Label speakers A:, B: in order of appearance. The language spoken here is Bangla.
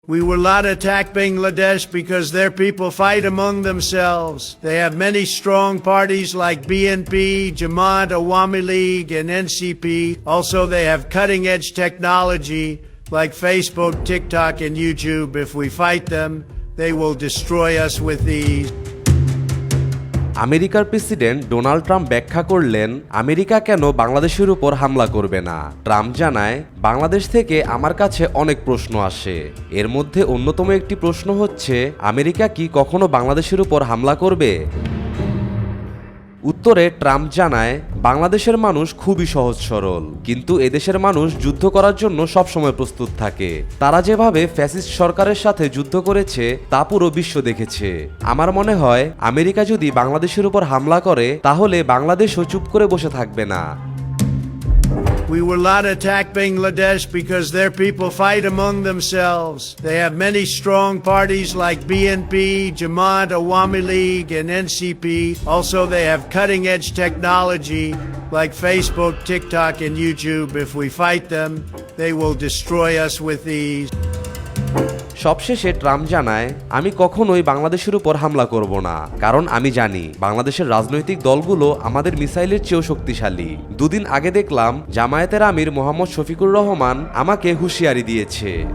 A: We will not attack Bangladesh because their people fight among themselves. They have many strong parties like BNP, Jamaat, Awami League, and NCP. Also, they have cutting-edge technology like Facebook, TikTok, and YouTube. If we fight them, they will destroy us with ease.
B: আমেরিকার প্রেসিডেন্ট ডোনাল্ড ট্রাম্প ব্যাখ্যা করলেন আমেরিকা কেন বাংলাদেশের উপর হামলা করবে না। ট্রাম্প জানায়, বাংলাদেশ থেকে আমার কাছে অনেক প্রশ্ন আসে। এর মধ্যে অন্যতম একটি প্রশ্ন হচ্ছে, আমেরিকা কি কখনো বাংলাদেশের উপর হামলা করবে? উত্তরে ট্রাম্প জানায়, বাংলাদেশের মানুষ খুবই সহজ সরল, কিন্তু এদেশের মানুষ যুদ্ধ করার জন্য সবসময় প্রস্তুত থাকে। তারা যেভাবে ফ্যাসিস্ট সরকারের সাথে যুদ্ধ করেছে তা পুরো বিশ্ব দেখেছে। আমার মনে হয় আমেরিকা যদি বাংলাদেশের উপর হামলা করে তাহলে বাংলাদেশও চুপ করে বসে থাকবে না।
A: We will not attack Bangladesh because their people fight among themselves. They have many strong parties like BNP, Jamaat, Awami League, and NCP. Also, they have cutting-edge technology like Facebook, TikTok, and YouTube. If we fight them, they will destroy us with ease.
B: সবশেষে ট্রাম্প জানায়, আমি কখনোই বাংলাদেশের উপর হামলা করব না, কারণ আমি জানি বাংলাদেশের রাজনৈতিক দলগুলো আমাদের মিসাইলের চেয়েও শক্তিশালী। দুদিন আগে দেখলাম জামায়াতের আমির মোহাম্মদ শফিকুর রহমান আমাকে হুঁশিয়ারি দিয়েছে।